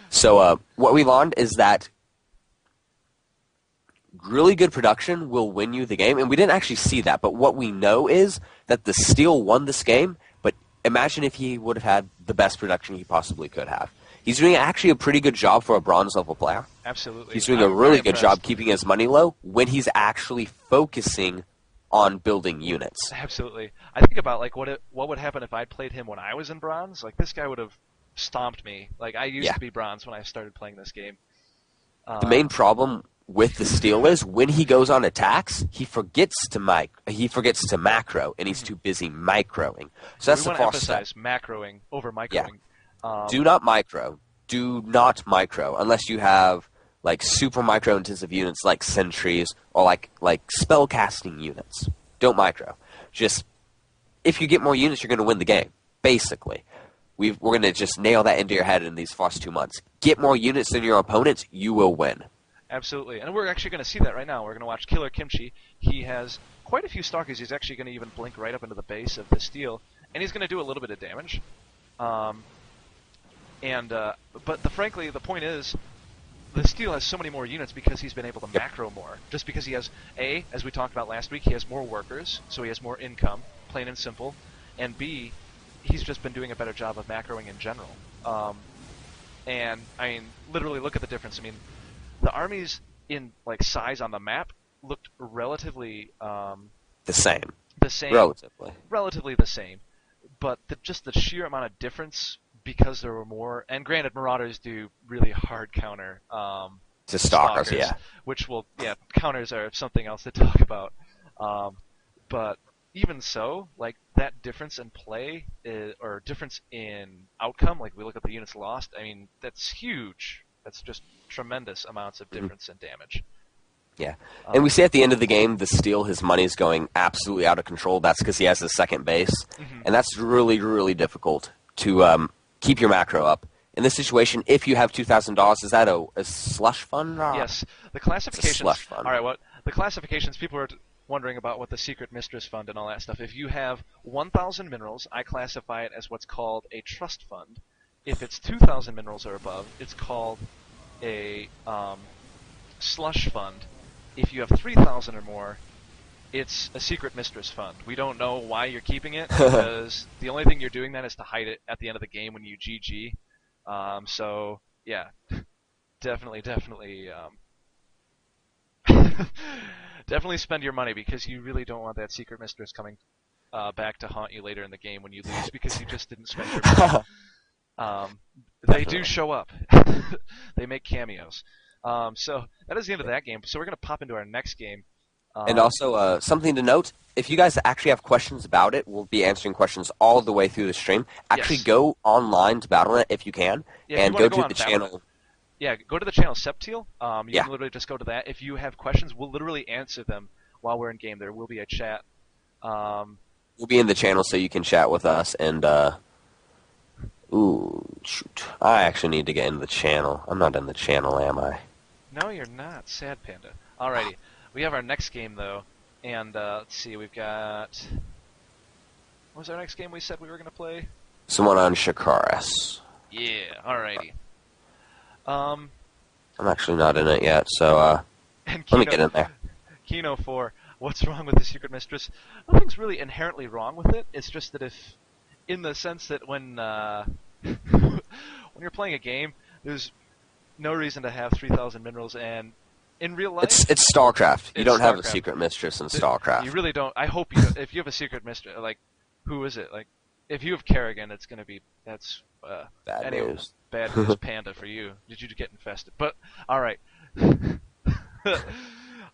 So what we learned is that really good production will win you the game, and we didn't actually see that. But what we know is that the Steel won this game. But imagine if he would have had the best production he possibly could have. He's doing actually a pretty good job for a bronze level player. Absolutely. He's doing a I'm very really good job impressed. keeping his money low when he's actually focusing on building units. Absolutely. I think about like what would happen if I'd played him when I was in bronze. Like this guy would have stomped me. Like I used Yeah. to be bronze when I started playing this game. The Uh, main problem with the Steel is when he goes on attacks, he forgets to macro, and he's too busy microing. So we that's the want to first step. emphasize macroing over Yeah. microing. Do not micro. Do not micro unless you have like super micro intensive units like sentries or like spell casting units. Don't micro. Just if you get more units, you're going to win the game. Basically, we're going to just nail that into your head in these first 2 months. Get more units than your opponents, you will win. Absolutely. And we're actually going to see that right now. We're going to watch Killer Kimchi. He has quite a few stalkers. He's actually going to even blink right up into the base of the steel, and he's going to do a little bit of damage. Um, but frankly, the point is, the steel has so many more units because he's been able to macro more. Just because he has as we talked about last week, he has more workers, so he has more income, plain and simple. And B, he's just been doing a better job of macroing in general. And I mean, literally look at the difference. I mean, the armies in like size on the map looked relatively The same, the same, relatively, relatively the same, but just the sheer amount of difference because there were more. And granted, Marauders do really hard counter to stalkers. stalkers, Yeah, counters are something else to talk about. But even so, like that difference in play or difference in outcome, like we look at the units lost. I mean, that's huge. That's just tremendous amounts of Mhm. difference in damage. Yeah. And we Um, see at the end of the game, the Steel, his money's going absolutely out of control. That's because he has his second base. mhm. And that's really, really difficult to keep your macro up. In this situation, if you have $2,000, is that a slush fund? Yes, the It's a slush classifications. All fund. right, what the classifications? People are wondering about what the secret mistress fund and all that stuff. If you have 1,000 minerals, I classify it as what's called a trust fund. If it's 2,000 minerals or above, it's called a slush fund. If you have 3,000 or more, it's a secret mistress fund. We don't know why you're keeping it because the only thing you're doing then is to hide it at the end of the game when you GG. So yeah, definitely, definitely spend your money because you really don't want that secret mistress coming back to haunt you later in the game when you lose because you just didn't spend your money. Um, they do Definitely. show up. They make cameos. So that is the end of that game. So we're gonna pop into our next game. And Um, also, something to note, if you guys actually have questions about it, we'll be answering questions all the way through the stream. Actually, yes. go online to Battle.net if you can, Yeah, if you and want to go go to on the Battle.net, channel. yeah, go to the channel Septil. You Yeah, can literally just go to that. If you have questions, we'll literally answer them while we're in game. There will be a chat. Um, we'll be in the channel so you can chat with us. And, ooh, shoot. I actually need to get into the channel. I'm not in the channel, am I? no, you're not. Sad Panda. Alrighty. We have our next game, though. And let's see, we've got... What was our next game we said we were going to play? Someone on Shakaris. Yeah, alrighty. Um, I'm actually not in it yet, so and let me get in there. Kino 4, what's wrong with the Secret Mistress? Nothing's really inherently wrong with it. It's just that if... In the sense that when... when you're playing a game, there's no reason to have 3,000 minerals, and in real life... It's StarCraft. You It's don't have a StarCraft. secret mistress in You StarCraft. really don't. I hope you. If you have a secret mistress, like, who is it? Like, if you have Kerrigan, it's gonna be that's Bad anyway, news. bad news, Panda for you. Did you get infested? But all right,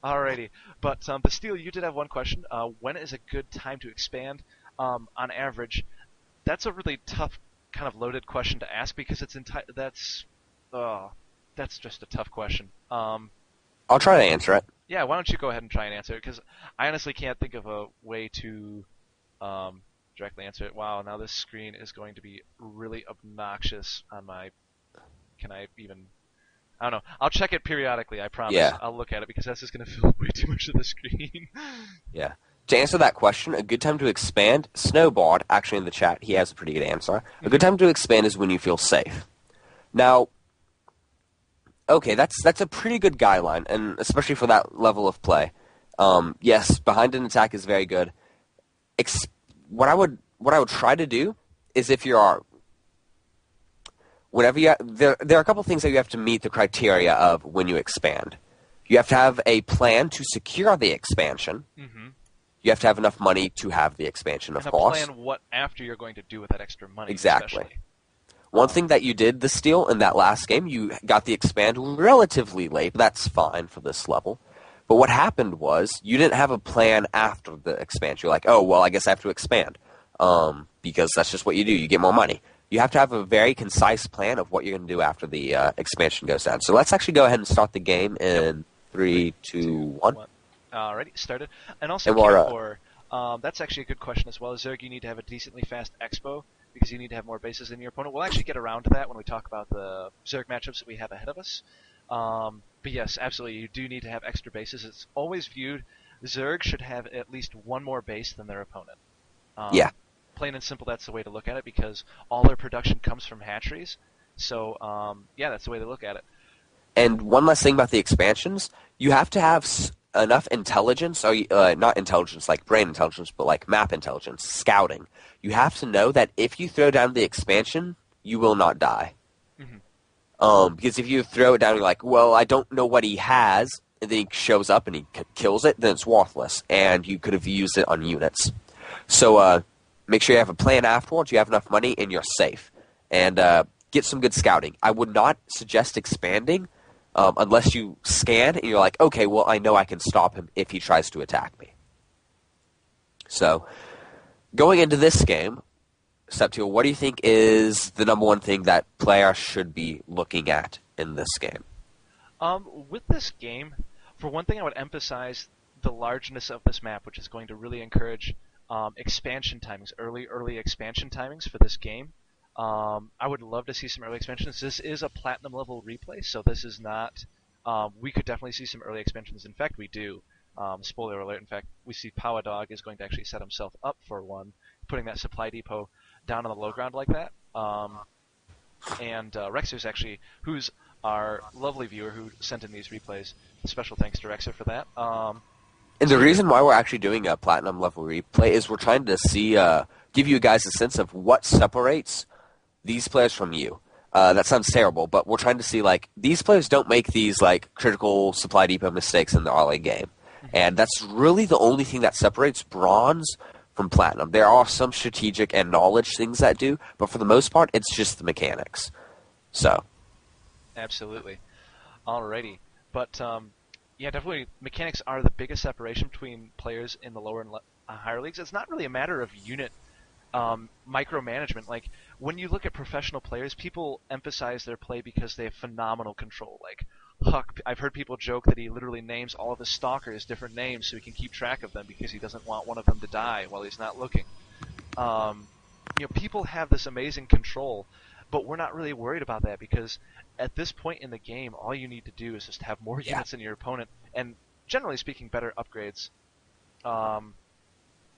alrighty. But the steel, you did have one question. When is a good time to expand? On average, that's a really tough, kind of loaded question to ask because it's that's just a tough question. I'll try to answer it. Yeah, why don't you go ahead and try and answer it? Because I honestly can't think of a way to directly answer it. Wow, now this screen is going to be really obnoxious on my... Can I even... I don't know. I'll check it periodically, I promise. Yeah. I'll look at it because that's just going to fill up way too much of the screen. Yeah. To answer that question, a good time to expand, Snowbard, actually in the chat, he has a pretty good answer. A good time to expand is when you feel safe. Now, okay, that's a pretty good guideline, and especially for that level of play. Yes, behind an attack is very good. What I would try to do is if you are whenever you there are a couple things that you have to meet the criteria of when you expand. You have to have a plan to secure the expansion. Mm-hmm. You have to have enough money to have the expansion, of And a course. plan what after you're going to do with that extra money. Exactly. Especially. One thing that you did this steal in that last game, you got the expand relatively late. That's fine for this level. But what happened was you didn't have a plan after the expansion. You're like, oh, well, I guess I have to expand because that's just what you do. You get more money. You have to have a very concise plan of what you're going to do after the expansion goes down. So let's actually go ahead and start the game in 3, 2, 1. Alrighty, started. And also, that's actually a good question as well. Zerg, you need to have a decently fast expo because you need to have more bases than your opponent. We'll actually get around to that when we talk about the Zerg matchups that we have ahead of us. But yes, absolutely, you do need to have extra bases. It's always viewed Zerg should have at least one more base than their opponent. Yeah. Plain and simple, that's the way to look at it because all their production comes from hatcheries. So, yeah, that's the way to look at it. And one last thing about the expansions, you have to have enough intelligence, or not intelligence like brain intelligence, but like map intelligence, scouting. You have to know that if you throw down the expansion, you will not die. Mm-hmm. Because if you throw it down, you're like, well, I don't know what he has, and then he shows up and he kills it, then it's worthless, and you could have used it on units. So make sure you have a plan afterwards, you have enough money, and you're safe. And get some good scouting. I would not suggest expanding unless you scan and you're like, okay, well, I know I can stop him if he tries to attack me. So, going into this game, Septiel, what do you think is the number one thing that players should be looking at in this game? With this game, for one thing, I would emphasize the largeness of this map, which is going to really encourage expansion timings, early expansion timings for this game. I would love to see some early expansions. This is a platinum level replay, so this is not. We could definitely see some early expansions. In fact, we do. Spoiler alert. In fact, we see Powadog is going to actually set himself up for one, putting that supply depot down on the low ground like that. And Rexer's actually, who's our lovely viewer who sent in these replays. Special thanks to Rexer for that. And the reason why we're actually doing a platinum level replay is we're trying to see, give you guys a sense of what separates these players from you. That sounds terrible, but we're trying to see, like, these players don't make these, like, critical supply depot mistakes in the early game. And that's really the only thing that separates bronze from platinum. There are some strategic and knowledge things that do, but for the most part, it's just the mechanics. So. Absolutely. Alrighty. But, yeah, definitely mechanics are the biggest separation between players in the lower and higher leagues. It's not really a matter of unit micromanagement. Like, when you look at professional players, people emphasize their play because they have phenomenal control. Like, Huck, I've heard people joke that he literally names all of his stalkers different names so he can keep track of them because he doesn't want one of them to die while he's not looking. People have this amazing control, but we're not really worried about that because at this point in the game, all you need to do is just have more units than your opponent, and generally speaking, better upgrades.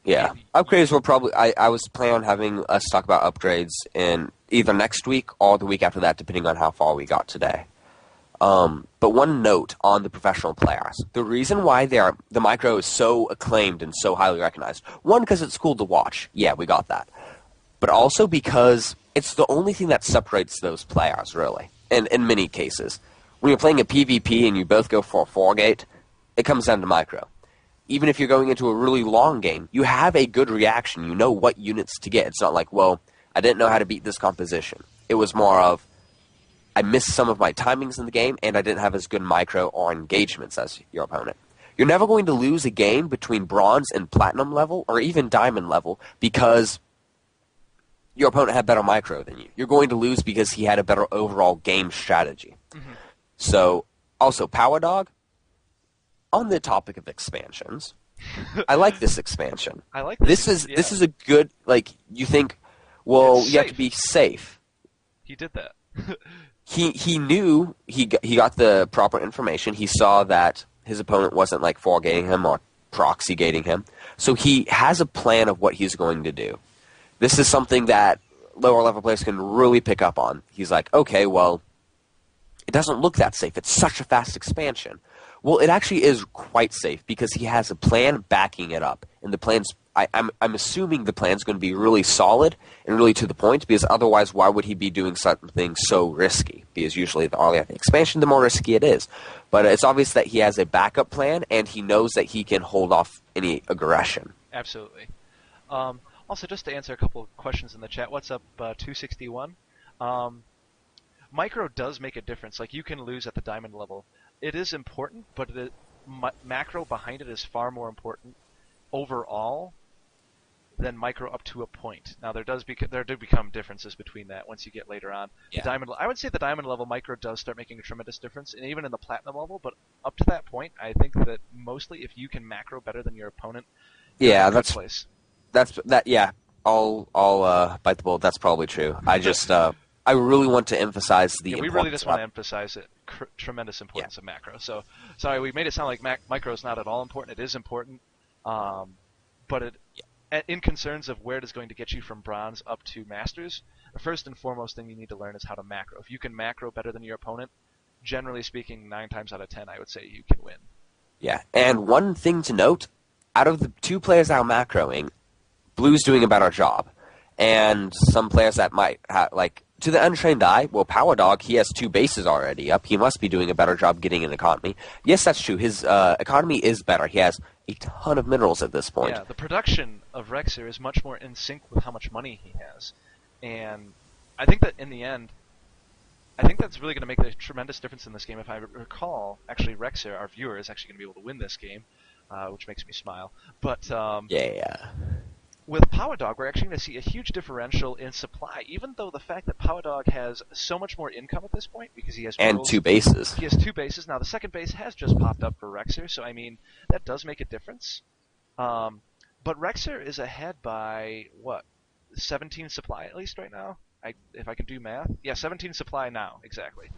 Yeah, upgrades will probably. I was planning on having us talk about upgrades in either next week or the week after that, depending on how far we got today. But one note on the professional players: the reason why the micro is so acclaimed and so highly recognized, one, because it's cool to watch. Yeah, we got that. But also because it's the only thing that separates those players, really. And in many cases, when you're playing a PvP and you both go for a 4-gate, it comes down to micro. Even if you're going into a really long game, you have a good reaction. You know what units to get. It's not like, well, I didn't know how to beat this composition. It was more of, I missed some of my timings in the game, and I didn't have as good micro or engagements as your opponent. You're never going to lose a game between bronze and platinum level, or even diamond level, because your opponent had better micro than you. You're going to lose because he had a better overall game strategy. Mm-hmm. So, also, Powadog, on the topic of expansions, I like this expansion. I like this. This is a good, like, you think, well, you have to be safe. He did that. He knew he got the proper information. He saw that his opponent wasn't, like, 4-gating him or proxy gating him. So he has a plan of what he's going to do. This is something that lower level players can really pick up on. He's like, okay, well, it doesn't look that safe. It's such a fast expansion. Well, it actually is quite safe because he has a plan backing it up, and the plan's. I'm assuming the plan's going to be really solid and really to the point, because otherwise, why would he be doing something so risky? Because usually, the earlier the expansion, the more risky it is. But it's obvious that he has a backup plan, and he knows that he can hold off any aggression. Absolutely. Also, just to answer a couple of questions in the chat, what's up, 261? Micro does make a difference. Like, you can lose at the diamond level. It is important, but macro behind it is far more important overall than micro up to a point. Now, there do become differences between that once you get later on. Yeah. I would say the diamond level micro does start making a tremendous difference, and even in the platinum level. But up to that point, I think that mostly if you can macro better than your opponent, you're in a good place. Yeah, I'll bite the bullet. That's probably true. I just I really want to emphasize the we really just want to emphasize the tremendous importance of macro. So sorry, we made it sound like micro is not at all important. It is important, but in concerns of where it is going to get you from bronze up to masters, the first and foremost thing you need to learn is how to macro. If you can macro better than your opponent, generally speaking, 9 times out of 10, I would say you can win. Yeah, and one thing to note, out of the 2 players that are macroing, Blue's doing a better job. And some players that might have, like, to the untrained eye, well, Power Dog, he has 2 bases already up. He must be doing a better job getting an economy. Yes, that's true. His economy is better. He has a ton of minerals at this point. Yeah, the production of Rexer is much more in sync with how much money he has. And I think that in the end, I think that's really going to make a tremendous difference in this game. If I recall, actually, Rexer, our viewer, is actually going to be able to win this game, which makes me smile. But with Power Dog, we're actually going to see a huge differential in supply, even though the fact that Power Dog has so much more income at this point because he has and 2 bases. He has 2 bases. Now, the second base has just popped up for Rexer, so, I mean, that does make a difference. But Rexer is ahead by, 17 supply at least right now? If I can do math? Yeah, 17 supply now, exactly.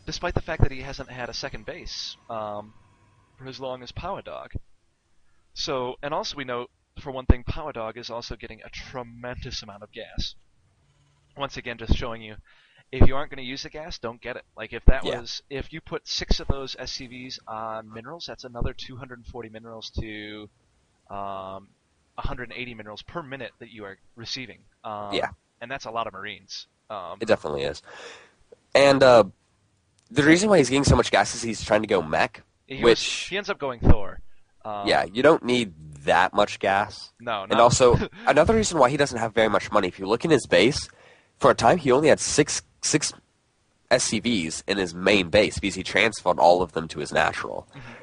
Despite the fact that he hasn't had a second base for as long as Power Dog. So, and also we know, for one thing, Power Dog is also getting a tremendous amount of gas. Once again, just showing you, if you aren't going to use the gas, don't get it. Like, if you put 6 of those SCVs on minerals, that's another 240 minerals to 180 minerals per minute that you are receiving. And that's a lot of Marines. It definitely is. And the reason why he's getting so much gas is he's trying to go mech, he ends up going Thor. You don't need that much gas. No. And also, another reason why he doesn't have very much money, if you look in his base, for a time he only had six SCVs in his main base because he transferred all of them to his natural. Mm-hmm.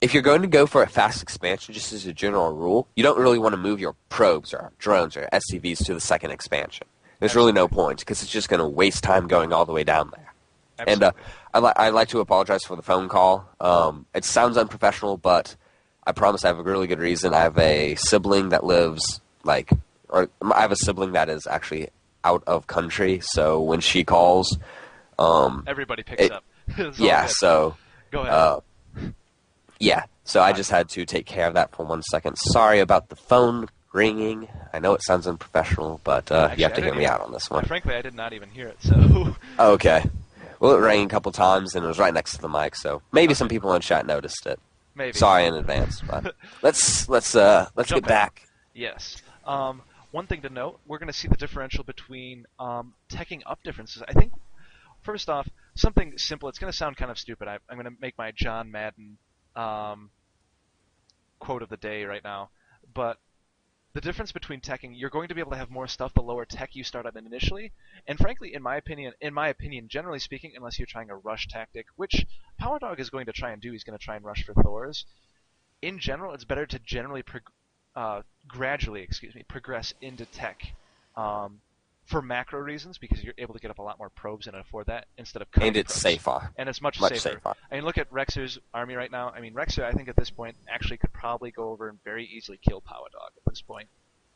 If you're going to go for a fast expansion, just as a general rule, you don't really want to move your probes or drones or SCVs to the second expansion. There's really no point because it's just going to waste time going all the way down there. Absolutely. And I'd like to apologize for the phone call. It sounds unprofessional, but I promise I have a really good reason. I have a sibling that lives, I have a sibling that is actually out of country, so when she calls... everybody picks up. So... Go ahead. So I just had to take care of that for 1 second. Sorry about the phone ringing. I know it sounds unprofessional, but you have to hear me out on this one. Frankly, I did not even hear it, so... Okay. Well, it rang a couple times, and it was right next to the mic, so maybe some people in chat noticed it. Maybe. Sorry in advance, but let's get back. Yes. One thing to note, we're going to see the differential between teching up differences. I think, first off, something simple. It's going to sound kind of stupid. I'm going to make my John Madden quote of the day right now, but the difference between teching, you're going to be able to have more stuff the lower tech you start at initially, and frankly, in my opinion, generally speaking, unless you're trying a rush tactic, which Power Dog is going to try and do, he's going to try and rush for Thors. In general, it's better to generally gradually progress into tech for macro reasons, because you're able to get up a lot more probes and afford that instead of cutting and it's probes. safer. And it's much safer. I mean, look at Rexer's army right now. I mean, Rexer, I think at this point, actually could probably go over and very easily kill Power Dog at this point.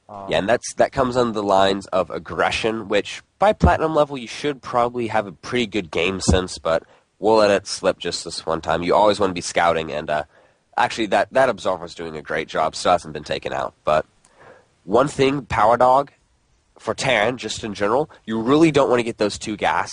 And that comes on the lines of aggression, which by platinum level you should probably have a pretty good game sense, but we'll let it slip just this one time. You always want to be scouting, and actually that Absolver's doing a great job, still hasn't been taken out. But one thing, Power Dog, for Terran, just in general, you really don't want to get those 2 gas